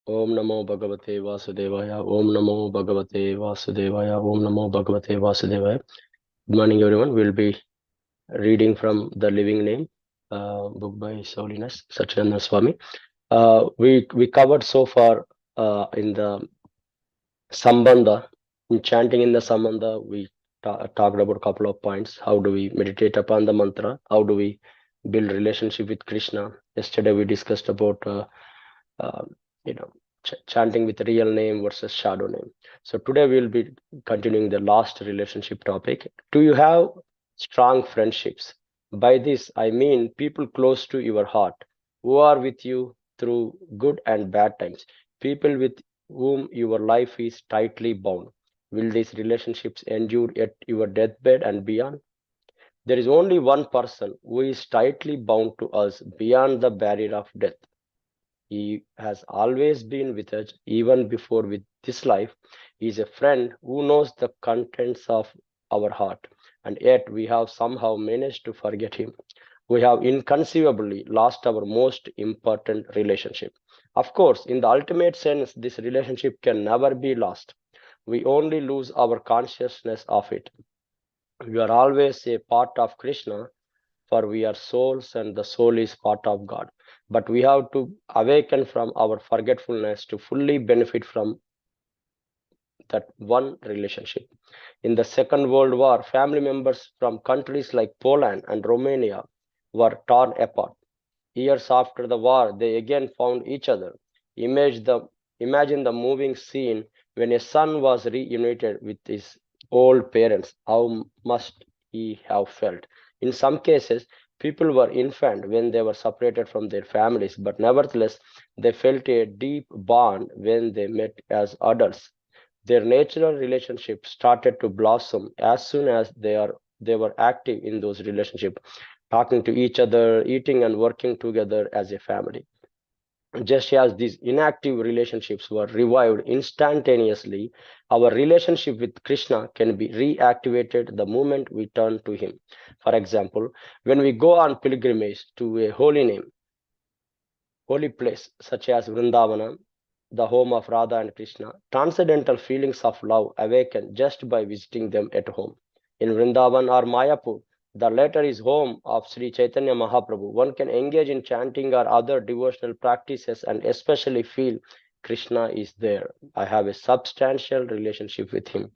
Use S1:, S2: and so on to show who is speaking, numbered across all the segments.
S1: Om Namo Bhagavate Vasudevaya. Om Namo Bhagavate Vasudevaya. Om Namo Bhagavate Vasudevaya. Good morning, everyone. We'll be reading from the Living Name book by His Holiness Satchidananda Swami. We covered so far in the Sambandha, in chanting in the Sambandha, we talked about a couple of points. How do we meditate upon the mantra? How do we build relationship with Krishna? Yesterday we discussed about uh, you know chanting with real name versus shadow name. So today we'll be continuing the last relationship topic. Do you have strong friendships? By this I mean people close to your heart who are with you through good and bad times, people with whom your life is tightly bound. Will these relationships endure at your deathbed and beyond? There is only one person who is tightly bound to us beyond the barrier of death. He has always been with us, even before with this life. He is a friend who knows the contents of our heart, and yet we have somehow managed to forget him. We have inconceivably lost our most important relationship. Of course, in the ultimate sense, this relationship can never be lost. We only lose our consciousness of it. We are always a part of Krishna, for we are souls and the soul is part of God. But we have to awaken from our forgetfulness to fully benefit from that one relationship. In the Second World War, family members from countries like Poland and Romania were torn apart. Years after the war, they again found each other. Imagine the, imagine the moving scene when a son was reunited with his old parents. How must he have felt? In some cases, people were infant when they were separated from their families, but nevertheless, they felt a deep bond when they met as adults. Their natural relationship started to blossom as soon as they were active in those relationships, talking to each other, eating and working together as a family. Just as these inactive relationships were revived instantaneously, our relationship with Krishna can be reactivated the moment we turn to Him. For example, when we go on pilgrimage to a holy place such as Vrindavana, the home of Radha and Krishna, transcendental feelings of love awaken just by visiting them at home. In Vrindavan or Mayapur, the latter is home of Sri Chaitanya Mahaprabhu. One can engage in chanting or other devotional practices and especially feel Krishna is there. I have a substantial relationship with him.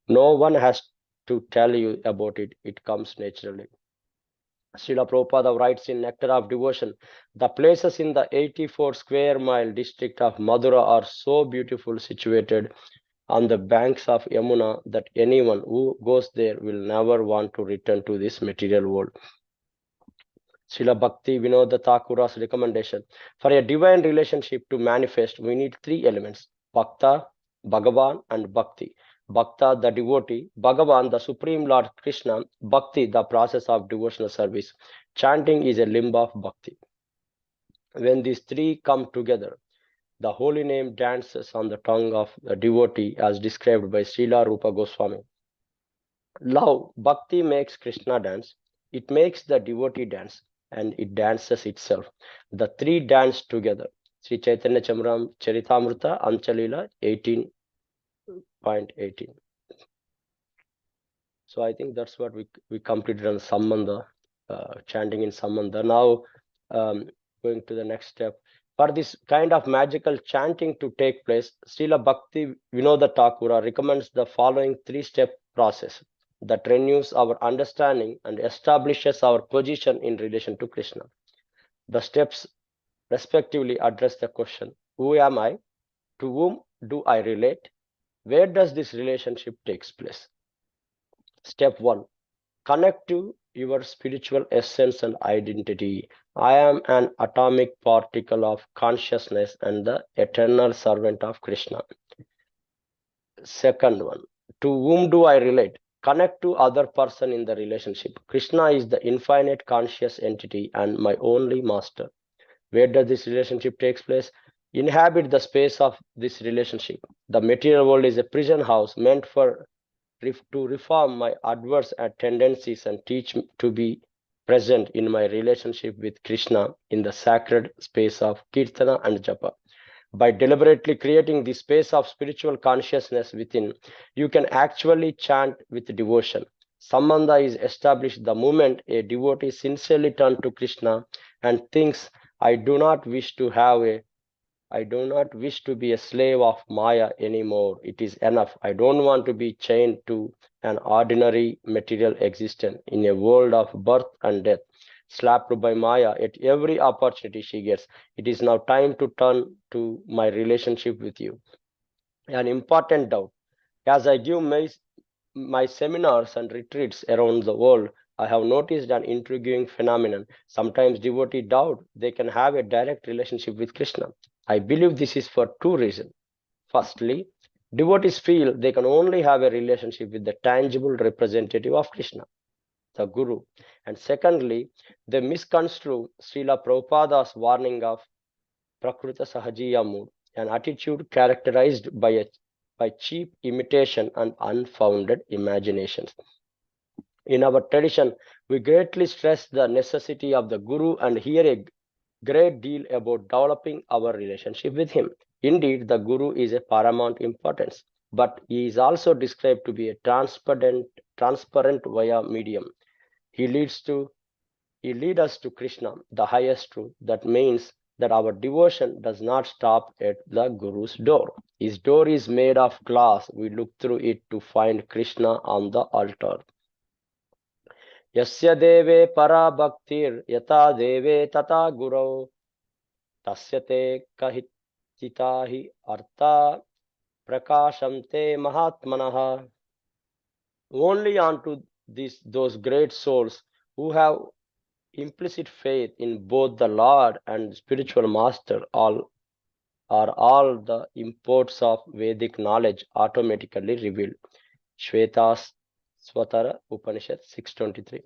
S1: No one has to tell you about it, it comes naturally. Srila Prabhupada writes in Nectar of Devotion, the places in the 84 square mile district of Madura are so beautiful, situated on the banks of Yamuna, that anyone who goes there will never want to return to this material world. Srila Bhakti Vinod Thakura's recommendation. For a divine relationship to manifest, we need three elements: Bhakta, Bhagavan, and Bhakti. Bhakta, the devotee; Bhagavan, the Supreme Lord Krishna; Bhakti, the process of devotional service. Chanting is a limb of Bhakti. When these three come together, the holy name dances on the tongue of the devotee as described by Srila Rupa Goswami. Love, Bhakti makes Krishna dance, it makes the devotee dance, and it dances itself. The three dance together. Sri Chaitanya Charitamrita, Anchalila 18.18. So I think that's what we completed on Sambandha, chanting in Sambandha. Now, going to the next step. For this kind of magical chanting to take place, Srila Bhakti Vinoda Thakura recommends the following three-step process that renews our understanding and establishes our position in relation to Krishna. The steps respectively address the question, who am I? To whom do I relate? Where does this relationship takes place? Step 1. Connect to your spiritual essence and identity. I am an atomic particle of consciousness and the eternal servant of Krishna. Second one, to whom do I relate? Connect to other person in the relationship. Krishna is the infinite conscious entity and my only master. Where does this relationship takes place? Inhabit the space of this relationship. The material world is a prison house meant for to reform my adverse tendencies and teach me to be present in my relationship with Krishna in the sacred space of Kirtana and Japa. By deliberately creating the space of spiritual consciousness within, you can actually chant with devotion. Sambandha is established the moment a devotee sincerely turns to Krishna and thinks, I do not wish to be a slave of Maya anymore. It is enough. I don't want to be chained to an ordinary material existence in a world of birth and death, slapped by Maya at every opportunity she gets. It is now time to turn to my relationship with you. An important doubt. As I give my seminars and retreats around the world, I have noticed an intriguing phenomenon. Sometimes devotees doubt they can have a direct relationship with Krishna. I believe this is for two reasons. Firstly, devotees feel they can only have a relationship with the tangible representative of Krishna, the Guru. And secondly, they misconstrue Srila Prabhupada's warning of Prakrita Sahajiya mood, an attitude characterized by cheap imitation and unfounded imaginations. In our tradition, we greatly stress the necessity of the Guru and hear a great deal about developing our relationship with him. Indeed, the Guru is a paramount importance, but he is also described to be a transparent via medium. He leads to he lead us to Krishna, the highest truth. That means that our devotion does not stop at the Guru's door. His door is made of glass. We look through it to find Krishna on the altar. यस्य देवे परा भक्तिर्यथा देवे तथा गुरौ तस्य ते कहिता हि अर्था prakasham te mahatmanah. Only unto those great souls who have implicit faith in both the Lord and spiritual master all the imports of Vedic knowledge automatically revealed. Shvetas Swatara Upanishad 623.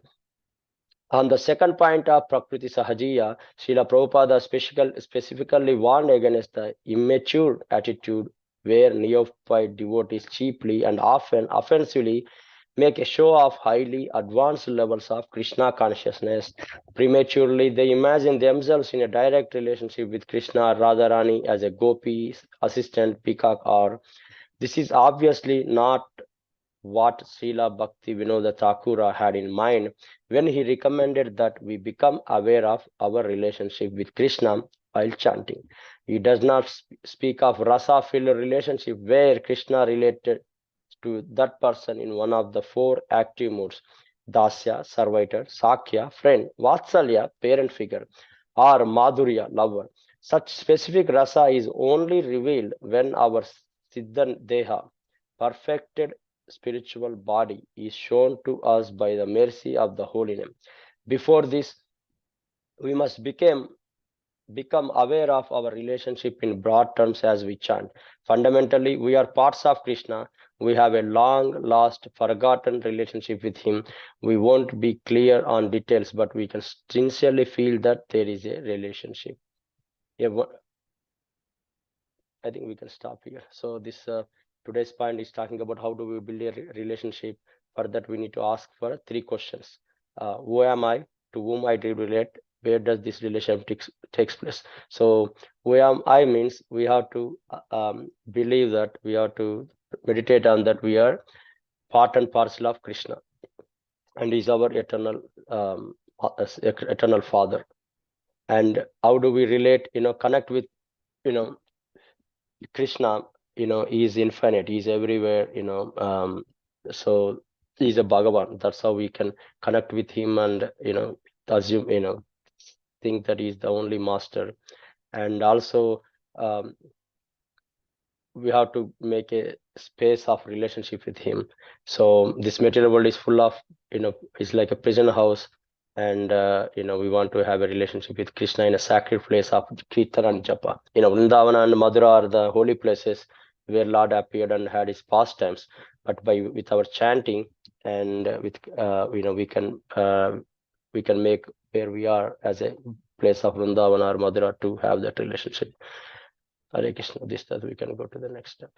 S1: On the second point of Prakriti Sahajiya, Srila Prabhupada specifically warned against the immature attitude where neophyte devotees cheaply and often offensively make a show of highly advanced levels of Krishna consciousness. Prematurely, they imagine themselves in a direct relationship with Krishna, Radharani as a gopi, assistant, peacock, or this is obviously not what Srila Bhakti Vinoda Thakura had in mind when he recommended that we become aware of our relationship with Krishna while chanting. He does not speak of rasa-filled relationship where Krishna related to that person in one of the four active moods: Dasya, servitor; Sakya, friend; Vatsalya, parent figure; or Madhurya, lover. Such specific rasa is only revealed when our Siddhan Deha, perfected spiritual body, is shown to us by the mercy of the Holy Name. Before this, we must become aware of our relationship in broad terms as we chant. Fundamentally, we are parts of Krishna. We have a long lost, forgotten relationship with Him. We won't be clear on details, but we can sincerely feel that there is a relationship. Yeah, I think we can stop here. So this today's point is talking about how do we build a relationship. For that, we need to ask for three questions. Who am I? To whom I do relate? Where does this relationship takes place? So who am I means we have to believe that we have to meditate on that we are part and parcel of Krishna, and He's our eternal Father. And how do we relate? Connect with Krishna. He is infinite. He's everywhere. So he's a Bhagavan. That's how we can connect with him and assume think that he's the only master. And also we have to make a space of relationship with him. So this material world is full of it's like a prison house, and we want to have a relationship with Krishna in a sacred place of Kirtan and Japa. Vrindavana and Madhura are the holy places where Lord appeared and had his pastimes. But with our chanting and with we can make where we are as a place of Vrindavana or Madhura to have that relationship. Hare Krishna. This that we can go to the next step.